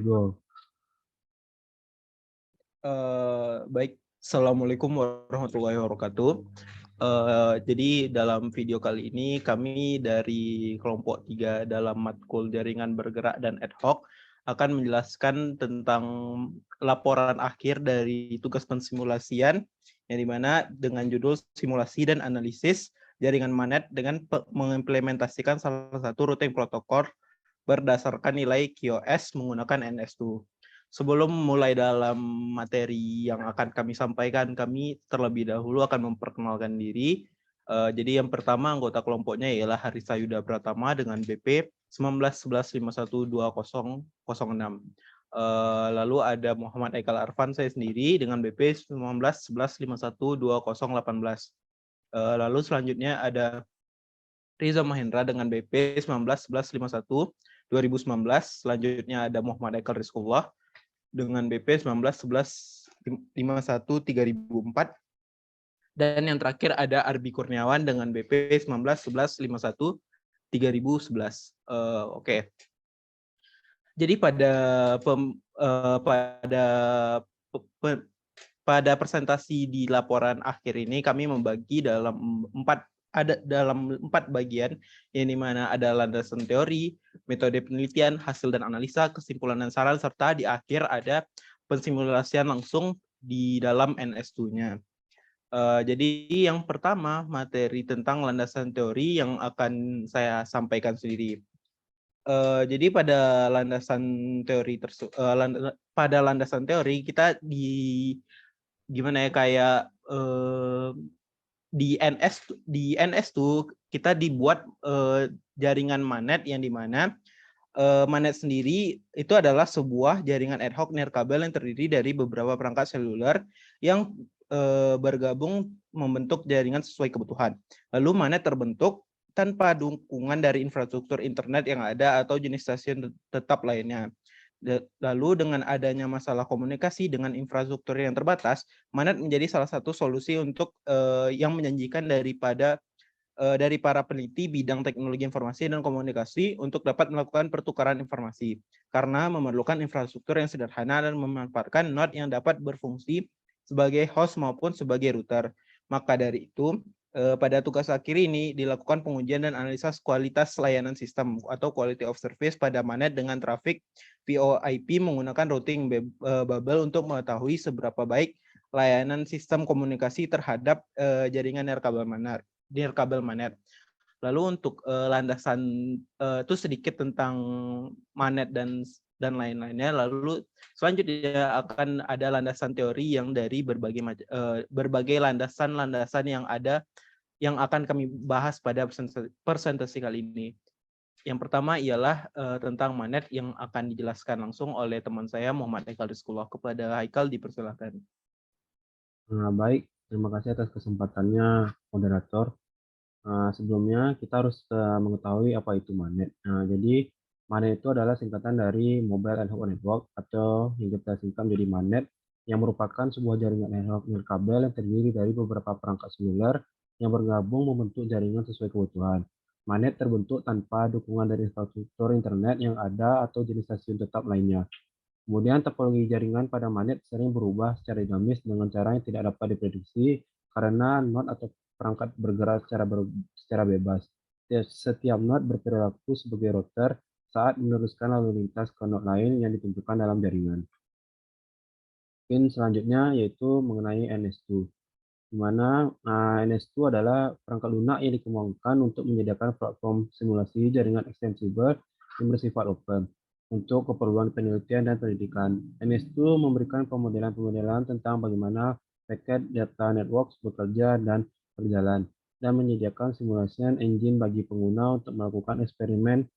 Go. Baik, Assalamualaikum warahmatullahi wabarakatuh. Jadi dalam video kali ini kami dari kelompok 3 dalam matkul jaringan bergerak dan ad hoc akan menjelaskan tentang laporan akhir dari tugas pensimulasian yang dimana dengan judul simulasi dan analisis jaringan manet dengan mengimplementasikan salah satu routing protokol berdasarkan nilai QoS menggunakan NS2. Sebelum mulai dalam materi yang akan kami sampaikan, kami terlebih dahulu akan memperkenalkan diri. Jadi yang pertama anggota kelompoknya ialah Harisa Yuda Pratama dengan BP 1911512006. Lalu ada Muhammad Aikal Arfan saya sendiri dengan BP 1911512018. Lalu selanjutnya ada Riza Mahendra dengan BP 1911512019. Selanjutnya ada Muhammad Aikal Rizkullah dengan BP 1911513004. Dan yang terakhir ada Arbi Kurniawan dengan BP 1911513011. Oke. Jadi pada presentasi di laporan akhir ini kami membagi dalam empat bagian, yang dimana ada landasan teori, metode penelitian, hasil dan analisa, kesimpulan dan saran, serta di akhir ada pensimulasian langsung di dalam NS2-nya. Jadi yang pertama materi tentang landasan teori yang akan saya sampaikan sendiri. Jadi pada landasan teori kita gimana ya, kayak di NS tuh kita dibuat jaringan manet yang dimana manet sendiri itu adalah sebuah jaringan ad hoc nirkabel yang terdiri dari beberapa perangkat seluler yang bergabung membentuk jaringan sesuai kebutuhan. Lalu manet terbentuk tanpa dukungan dari infrastruktur internet yang ada atau jenis stasiun tetap lainnya. Lalu dengan adanya masalah komunikasi dengan infrastruktur yang terbatas, manet menjadi salah satu solusi untuk yang menjanjikan dari para peneliti bidang teknologi informasi dan komunikasi untuk dapat melakukan pertukaran informasi karena memerlukan infrastruktur yang sederhana dan memanfaatkan node yang dapat berfungsi sebagai host maupun sebagai router. Maka dari itu, pada tugas akhir ini dilakukan pengujian dan analisis kualitas layanan sistem atau quality of service pada manet dengan trafik VoIP menggunakan routing bubble untuk mengetahui seberapa baik layanan sistem komunikasi terhadap jaringan nirkabel manet. Lalu untuk landasan itu sedikit tentang manet dan lain-lainnya. Lalu selanjutnya akan ada landasan teori yang dari berbagai landasan-landasan yang ada yang akan kami bahas pada presentasi kali ini. Yang pertama ialah tentang manet yang akan dijelaskan langsung oleh teman saya Muhammad Haikal Rizkullah. Kepada Haikal dipersilakan. Baik, terima kasih atas kesempatannya, moderator. Sebelumnya kita harus mengetahui apa itu manet. Jadi manet itu adalah singkatan dari Mobile Ad Hoc Network atau yang kita singkat menjadi manet, yang merupakan sebuah jaringan ad hoc nirkabel yang terdiri dari beberapa perangkat seluler yang bergabung membentuk jaringan sesuai kebutuhan. Manet terbentuk tanpa dukungan dari infrastruktur internet yang ada atau jenis stasiun tetap lainnya. Kemudian topologi jaringan pada manet sering berubah secara dinamis dengan cara yang tidak dapat diprediksi karena node atau perangkat bergerak secara bebas. Setiap node berperilaku sebagai router saat meneruskan lalu lintas ke node lain yang ditentukan dalam jaringan. Mungkin selanjutnya yaitu mengenai NS2, di mana NS2 adalah perangkat lunak yang dikembangkan untuk menyediakan platform simulasi jaringan extensible yang bersifat open untuk keperluan penelitian dan pendidikan. NS2 memberikan pemodelan-pemodelan tentang bagaimana paket data networks bekerja dan berjalan, dan menyediakan simulasi engine bagi pengguna untuk melakukan eksperimen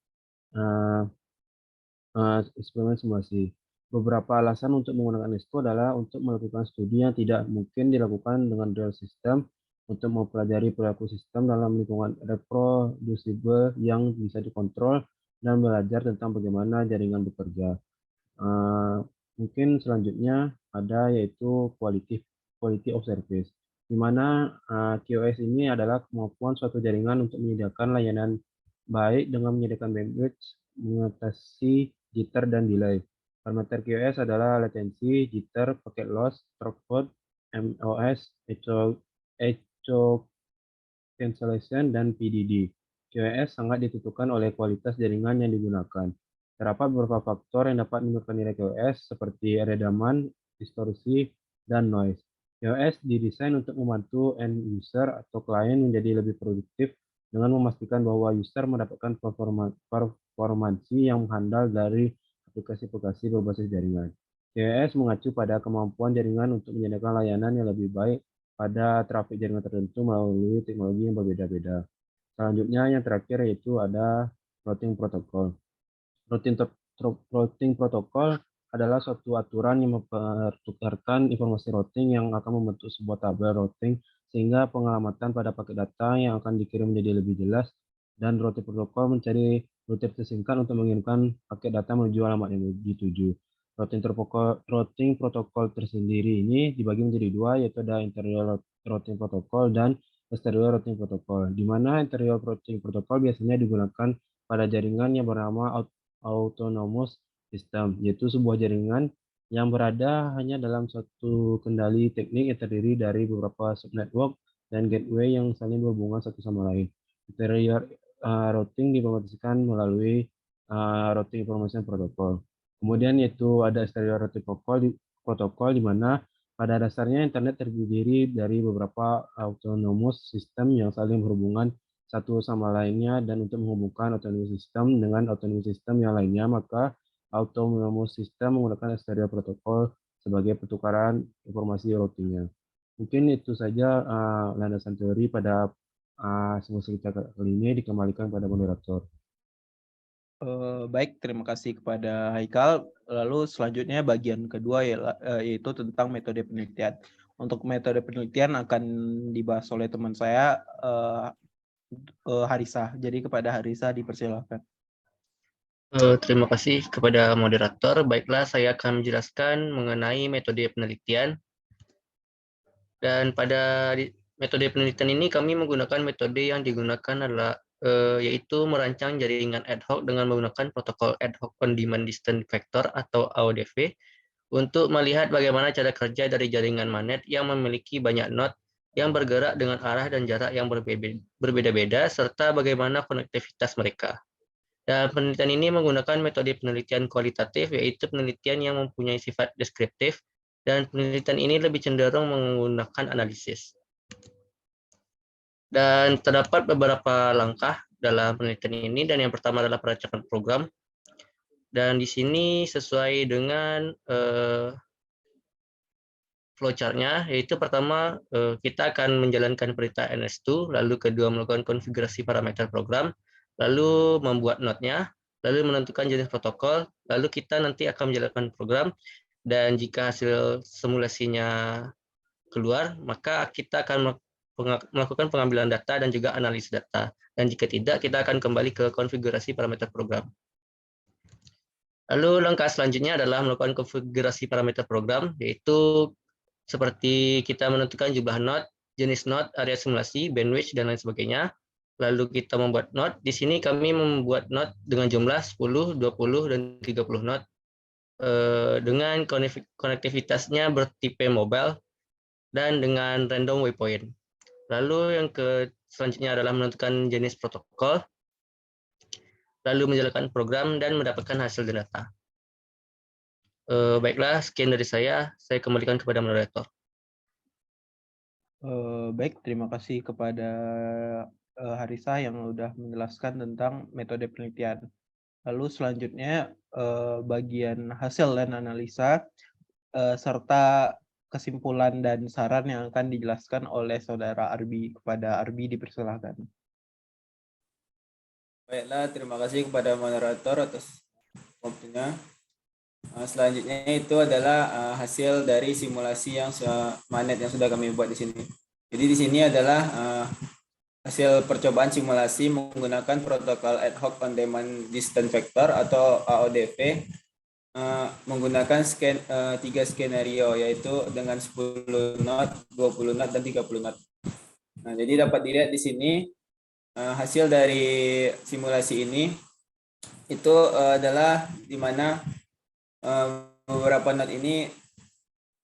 simulasi. Beberapa alasan untuk menggunakan NS2 adalah untuk melakukan studi yang tidak mungkin dilakukan dengan real system, untuk mempelajari perilaku sistem dalam lingkungan reproducible yang bisa dikontrol, dan belajar tentang bagaimana jaringan bekerja. Mungkin selanjutnya ada yaitu quality of service, di mana QoS ini adalah kemampuan suatu jaringan untuk menyediakan layanan baik dengan menyediakan bandwidth, mengatasi jitter dan delay. Parameter QoS adalah latency, jitter, packet loss, throughput, MOS, echo cancellation, dan PDD. QoS sangat ditentukan oleh kualitas jaringan yang digunakan. Terdapat beberapa faktor yang dapat menentukan nilai QoS seperti redaman, distorsi, dan noise. QoS didesain untuk membantu end user atau klien menjadi lebih produktif dengan memastikan bahwa user mendapatkan performansi yang handal dari aplikasi-aplikasi berbasis jaringan. QoS mengacu pada kemampuan jaringan untuk menyediakan layanan yang lebih baik pada trafik jaringan tertentu melalui teknologi yang berbeda-beda. Selanjutnya yang terakhir yaitu ada routing protocol. Routing protocol adalah suatu aturan yang mempertukarkan informasi routing yang akan membentuk sebuah tabel routing sehingga pengamatan pada paket data yang akan dikirim menjadi lebih jelas, dan routing protokol mencari rute tersingkat untuk mengirimkan paket data menuju alamat yang dituju. Routing protokol tersendiri ini dibagi menjadi dua, yaitu ada interior routing protocol dan exterior routing protocol, di mana interior routing protocol biasanya digunakan pada jaringan yang bernama autonomous system, yaitu sebuah jaringan yang berada hanya dalam suatu kendali teknik yang terdiri dari beberapa subnetwork dan gateway yang saling berhubungan satu sama lain. Interior routing diimplementasikan melalui routing information protocol. Kemudian yaitu ada exterior routing protokol di mana pada dasarnya internet terdiri dari beberapa autonomous system yang saling berhubungan satu sama lainnya, dan untuk menghubungkan autonomous system dengan autonomous system yang lainnya, maka autonomous system menggunakan exterior protokol sebagai pertukaran informasi routingnya. Mungkin itu saja landasan teori pada simulasi kita kali ini. Dikembalikan pada moderator. Baik, terima kasih kepada Haikal. Lalu selanjutnya bagian kedua yaitu tentang metode penelitian. Untuk metode penelitian akan dibahas oleh teman saya, Harisa. Jadi kepada Harisa dipersilakan. Terima kasih kepada moderator. Baiklah, saya akan menjelaskan mengenai metode penelitian. Dan pada metode penelitian ini kami menggunakan metode yang digunakan adalah yaitu merancang jaringan ad hoc dengan menggunakan protokol ad hoc on demand distance vector atau AODV untuk melihat bagaimana cara kerja dari jaringan magnet yang memiliki banyak node yang bergerak dengan arah dan jarak yang berbeda-beda serta bagaimana konektivitas mereka. Dan penelitian ini menggunakan metode penelitian kualitatif, yaitu penelitian yang mempunyai sifat deskriptif, dan penelitian ini lebih cenderung menggunakan analisis. Dan terdapat beberapa langkah dalam penelitian ini, dan yang pertama adalah perancangan program. Dan di sini sesuai dengan flowchart-nya, yaitu pertama kita akan menjalankan perintah NS2, lalu kedua melakukan konfigurasi parameter program, lalu membuat node-nya, lalu menentukan jenis protokol, lalu kita nanti akan menjalankan program, dan jika hasil simulasinya keluar, maka kita akan melakukan pengambilan data dan juga analisis data. Dan jika tidak, kita akan kembali ke konfigurasi parameter program. Lalu langkah selanjutnya adalah melakukan konfigurasi parameter program, yaitu seperti kita menentukan jumlah node, jenis node, area simulasi, bandwidth, dan lain sebagainya. Lalu kita membuat node. Di sini kami membuat node dengan jumlah 10, 20, dan 30 node dengan konektivitasnya bertipe mobile dan dengan random waypoint. Lalu yang selanjutnya adalah menentukan jenis protokol, lalu menjalankan program dan mendapatkan hasil data. Baiklah, sekian dari saya kembalikan kepada moderator. Baik, terima kasih kepada Harisa yang sudah menjelaskan tentang metode penelitian. Lalu selanjutnya bagian hasil dan analisa serta kesimpulan dan saran yang akan dijelaskan oleh saudara Arbi. Kepada Arbi dipersilakan. Baiklah, terima kasih kepada moderator atas waktunya. Selanjutnya itu adalah hasil dari simulasi yang magnet yang sudah kami buat di sini. Jadi di sini adalah hasil percobaan simulasi menggunakan protokol ad hoc on demand distance vector atau AODV menggunakan 3 skenario, yaitu dengan 10 node, 20 node, dan 30 node. Nah, jadi dapat dilihat di sini hasil dari simulasi ini itu adalah di mana beberapa node ini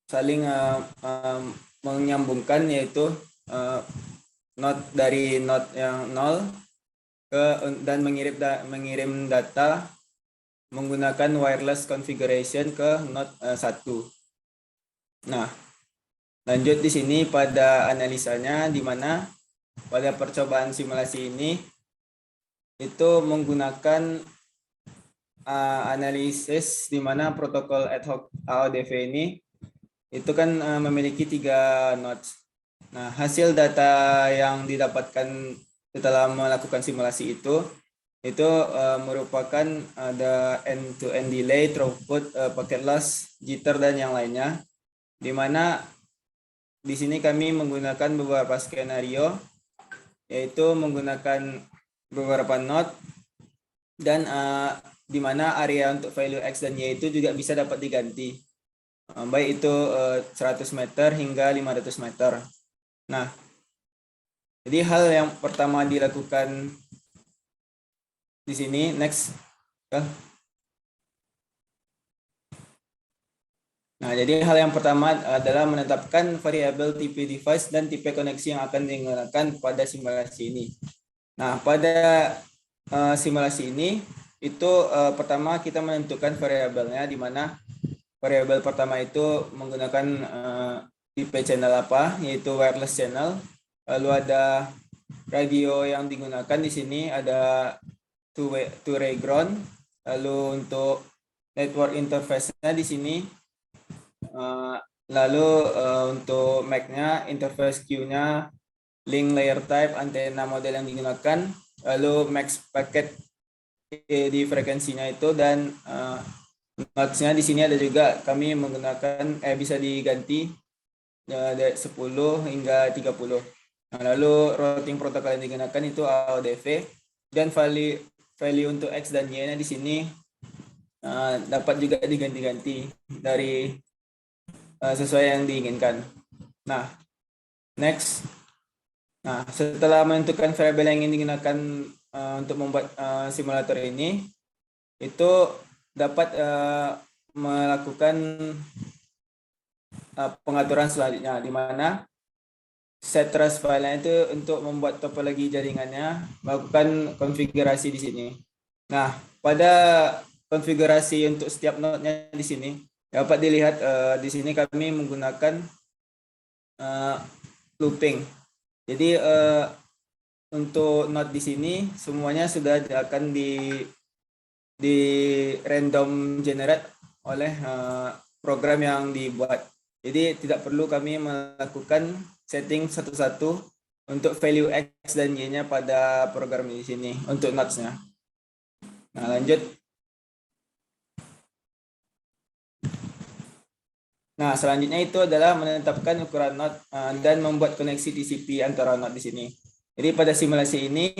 saling menyambungkan, yaitu node dari node yang 0 dan mengirim data menggunakan wireless configuration ke node 1. Nah, lanjut di sini pada analisanya, di mana pada percobaan simulasi ini itu menggunakan analisis di mana protokol ad hoc AODV ini itu kan memiliki 3 nodes. Nah, hasil data yang didapatkan setelah melakukan simulasi itu merupakan ada end-to-end delay, throughput, packet loss, jitter, dan yang lainnya. Di mana di sini kami menggunakan beberapa skenario, yaitu menggunakan beberapa node, dan di mana area untuk value X dan Y itu juga bisa dapat diganti, baik itu 100 meter hingga 500 meter. Nah, jadi hal yang pertama dilakukan di sini, next. Nah, jadi hal yang pertama adalah menetapkan variabel tipe device dan tipe koneksi yang akan digunakan pada simulasi ini. Nah, pada simulasi ini itu pertama kita menentukan variabelnya, di mana variabel pertama itu menggunakan tipe channel apa, yaitu wireless channel. Lalu ada radio yang digunakan di sini, ada two-way ground. Lalu untuk network interface-nya di sini, lalu untuk MAC-nya, interface Q-nya, link layer type, antena model yang digunakan, lalu max packet di frekuensinya itu, dan nodes-nya di sini ada juga kami menggunakan bisa diganti dari 10 hingga 30. Nah, lalu routing protokol yang digunakan itu AODV, dan value untuk X dan Y-nya di sini dapat juga diganti-ganti dari sesuai yang diinginkan. Nah, next. Nah, setelah menentukan variabel yang ingin digunakan untuk membuat simulator ini, itu dapat melakukan pengaturan selanjutnya, di mana set trace file itu untuk membuat topologi jaringannya, melakukan konfigurasi di sini. Nah, pada konfigurasi untuk setiap node-nya di sini dapat dilihat di sini kami menggunakan looping. Jadi untuk node di sini semuanya sudah akan di random generate oleh program yang dibuat. Jadi tidak perlu kami melakukan setting satu-satu untuk value X dan Y-nya pada program di sini untuk nodes-nya. Nah, lanjut. Nah, selanjutnya itu adalah menetapkan ukuran node dan membuat koneksi TCP antara node di sini. Jadi pada simulasi ini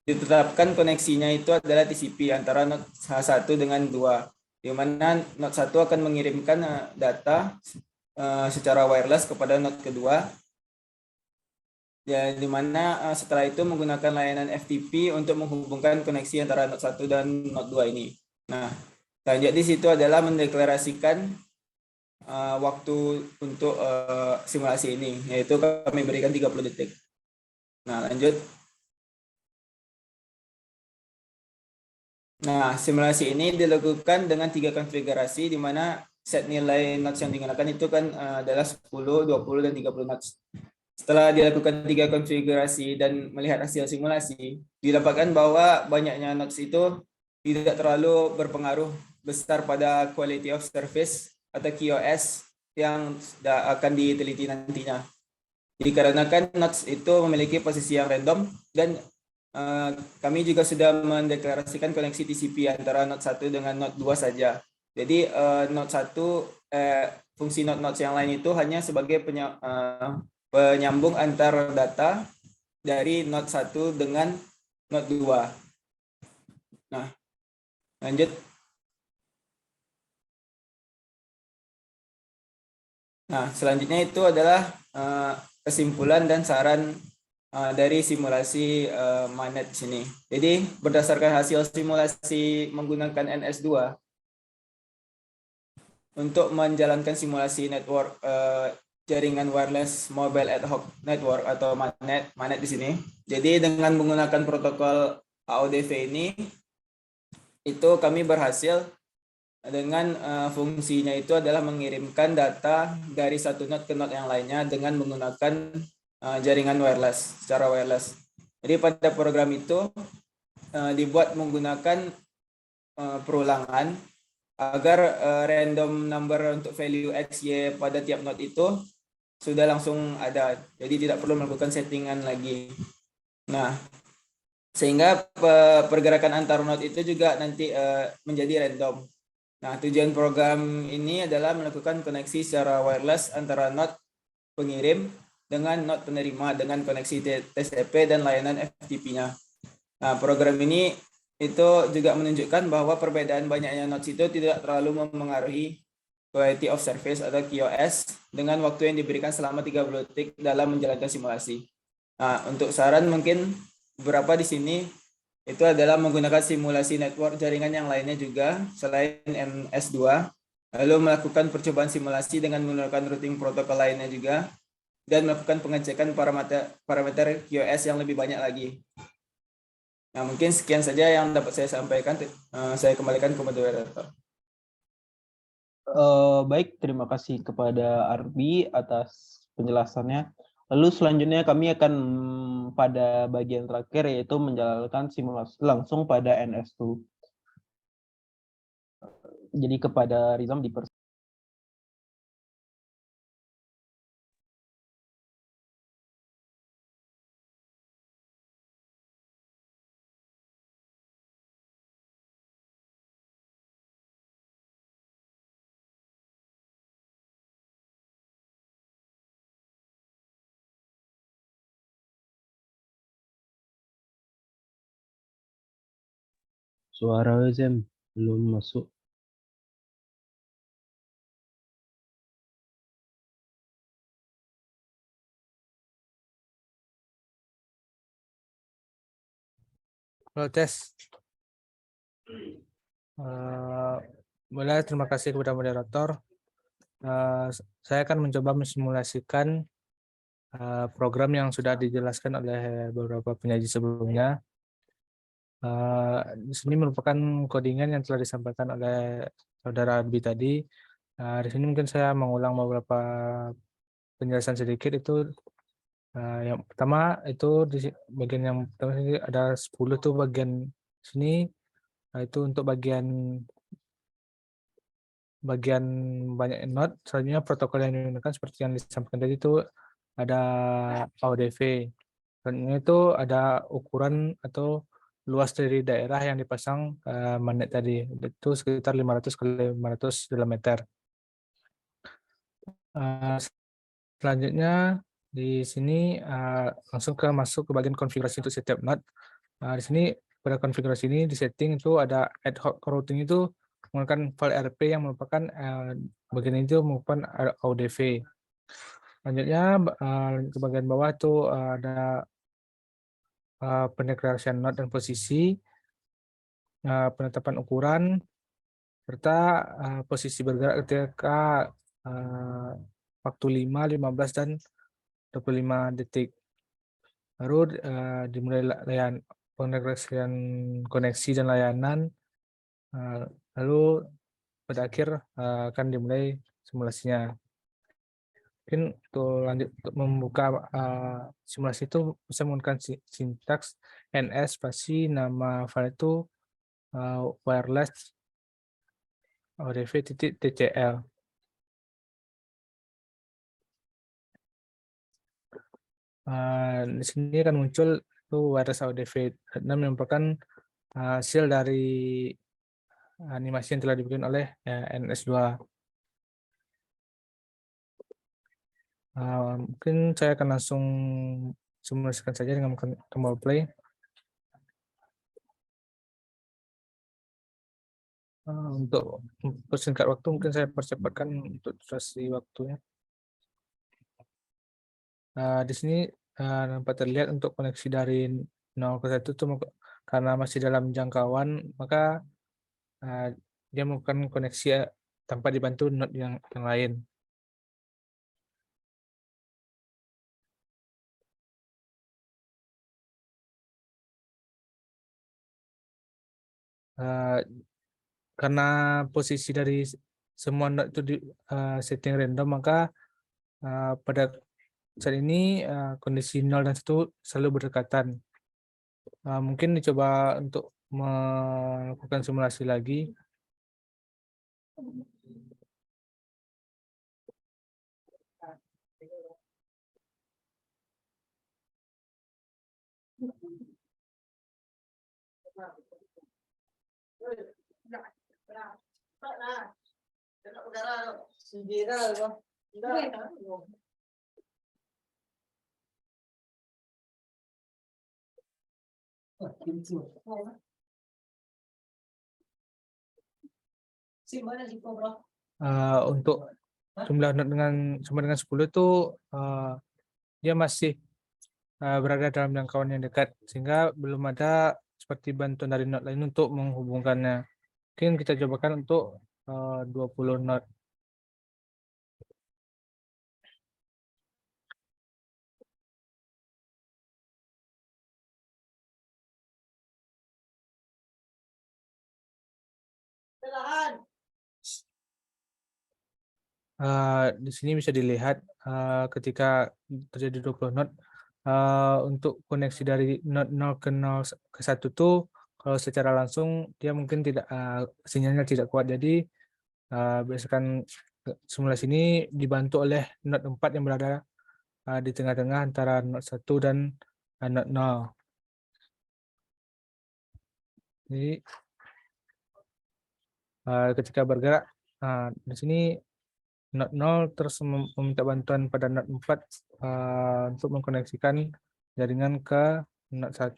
ditetapkan koneksinya itu adalah TCP antara node 1 dengan 2, di mana node 1 akan mengirimkan data secara wireless kepada node kedua, ya, di mana setelah itu menggunakan layanan FTP untuk menghubungkan koneksi antara node 1 dan node 2 ini. Nah, selanjutnya di situ adalah mendeklarasikan waktu untuk simulasi ini, yaitu kami berikan 30 detik. Nah, lanjut. Nah, simulasi ini dilakukan dengan 3 konfigurasi, di mana set nilai nodes yang digunakan itu kan adalah 10, 20, dan 30 nodes. Setelah dilakukan 3 konfigurasi dan melihat hasil simulasi, didapatkan bahwa banyaknya nodes itu tidak terlalu berpengaruh besar pada quality of service atau QoS yang akan diteliti nantinya. Dikarenakan nodes itu memiliki posisi yang random, dan kami juga sudah mendeklarasikan koneksi TCP antara node 1 dengan node 2 saja. Jadi node 1, fungsi node-node yang lain itu hanya sebagai penyambung antar data dari node 1 dengan node 2. Nah, lanjut. Nah, selanjutnya itu adalah kesimpulan dan saran dari simulasi MANET sini. Jadi berdasarkan hasil simulasi menggunakan NS2, untuk menjalankan simulasi network jaringan wireless mobile ad hoc network atau MANET di sini. Jadi dengan menggunakan protokol AODV ini, itu kami berhasil dengan fungsinya itu adalah mengirimkan data dari satu node ke node yang lainnya dengan menggunakan jaringan wireless, secara wireless. Jadi pada program itu dibuat menggunakan perulangan agar random number untuk value X, Y pada tiap node itu sudah langsung ada. Jadi tidak perlu melakukan settingan lagi. Nah, sehingga pergerakan antar node itu juga nanti menjadi random. Nah, tujuan program ini adalah melakukan koneksi secara wireless antara node pengirim dengan node penerima dengan koneksi TCP dan layanan FTP-nya. Nah, program ini itu juga menunjukkan bahwa perbedaan banyaknya nodes itu tidak terlalu memengaruhi quality of service atau QoS dengan waktu yang diberikan selama 30 detik dalam menjalankan simulasi. Nah, untuk saran mungkin beberapa di sini itu adalah menggunakan simulasi network jaringan yang lainnya juga selain NS2, lalu melakukan percobaan simulasi dengan menggunakan routing protokol lainnya juga, dan melakukan pengecekan parameter QoS yang lebih banyak lagi. Nah, mungkin sekian saja yang dapat saya sampaikan. Saya kembalikan ke moderator. Baik, terima kasih kepada Arbi atas penjelasannya. Lalu selanjutnya kami akan pada bagian terakhir yaitu menjalankan simulasi langsung pada NS2. Jadi kepada Rizam Suara Zem belum masuk. Halo, tes. Mulai, terima kasih kepada moderator. Saya akan mencoba mensimulasikan program yang sudah dijelaskan oleh beberapa penyaji sebelumnya. Di sini merupakan codingan yang telah disampaikan oleh saudara Arbi tadi. Di sini mungkin saya mengulang beberapa penjelasan sedikit. Itu yang pertama itu di bagian yang pertama ini ada 10 tuh bagian sini. Itu untuk bagian banyak node. Selanjutnya protokol yang digunakan seperti yang disampaikan tadi itu ada AODV. Selanjutnya itu ada ukuran atau luas dari daerah yang dipasang MANET tadi, itu sekitar 500 kali 500 dalam meter. Selanjutnya di sini langsung masuk ke bagian konfigurasi untuk setiap node. Di sini pada konfigurasi ini di setting itu ada ad hoc routing itu menggunakan file RP yang merupakan bagian itu merupakan AODV. Selanjutnya ke bagian bawah itu ada pendeklarasian node dan posisi, penetapan ukuran, serta posisi bergerak ketika waktu 5, 15, dan 25 detik. Baru dimulai pendeklarasian koneksi dan layanan, lalu pada akhir akan dimulai simulasinya. Mungkin untuk lanjut untuk membuka simulasi itu bisa menggunakan sintaks NS spasi nama file itu wireless AODV.tcl. Di sini akan muncul itu wireless AODV dan merupakan hasil dari animasi yang telah dibikin oleh NS2. Mungkin saya akan langsung simulasikan saja dengan tombol play. Untuk persingkat waktu mungkin saya percepatkan untuk durasi waktunya. Di sini dapat terlihat untuk koneksi dari 0 ke 1 itu karena masih dalam jangkauan, maka dia melakukan koneksi tanpa dibantu node yang lain. Karena posisi dari semua node itu di setting random, maka pada saat ini kondisi 0 dan 1 selalu berdekatan. Mungkin dicoba untuk melakukan simulasi lagi. Untuk jumlah node sama dengan 10 itu dia masih berada dalam jangkauan yang dekat, sehingga belum ada seperti bantuan dari node lain untuk menghubungkannya. Mungkin kita cobakan untuk 20 node. Di sini bisa dilihat ketika terjadi 20 node, untuk koneksi dari node 0 ke 1 tuh kalau secara langsung dia mungkin tidak sinyalnya tidak kuat. Jadi berdasarkan simulasi ini dibantu oleh node 4 yang berada di tengah-tengah antara node 1 dan node 0. Jadi ketika bergerak di sini node 0 terus meminta bantuan pada node 4 untuk mengkoneksikan jaringan ke node 1.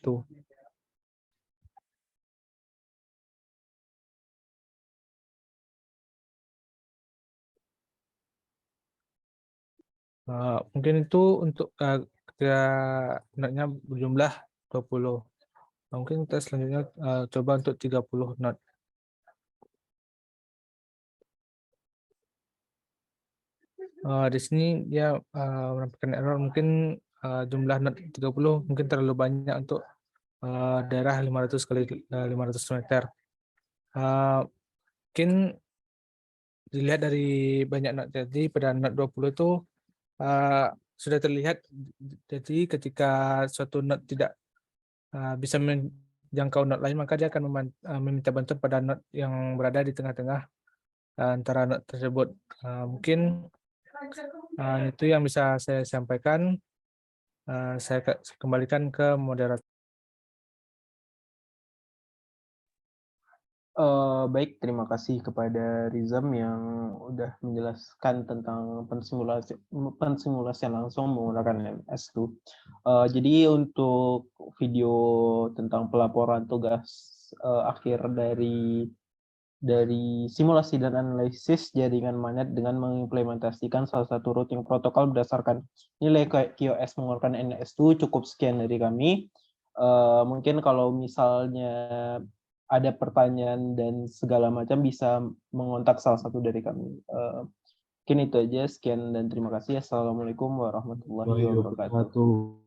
Mungkin itu untuk ketika node-nya berjumlah 20. Mungkin kita selanjutnya coba untuk 30 node. Di sini dia menampilkan error, mungkin jumlah node 30 mungkin terlalu banyak untuk daerah 500 kali 500 meter. Mungkin dilihat dari banyak node, jadi pada node 20 itu sudah terlihat, jadi ketika suatu node tidak bisa menjangkau node lain, maka dia akan meminta bantuan pada node yang berada di tengah-tengah antara node tersebut. Mungkin itu yang bisa saya sampaikan. Saya kembalikan ke moderator. Baik, terima kasih kepada Rizam yang udah menjelaskan tentang pensimulasian langsung menggunakan MS2. Jadi untuk video tentang pelaporan tugas akhir dari simulasi dan analisis jaringan magnet dengan mengimplementasikan salah satu routing protokol berdasarkan nilai QoS menggunakan NS2 cukup sekian dari kami. Mungkin kalau misalnya ada pertanyaan dan segala macam bisa mengontak salah satu dari kami. Mungkin itu aja, sekian dan terima kasih. Assalamualaikum warahmatullahi wabarakatuh.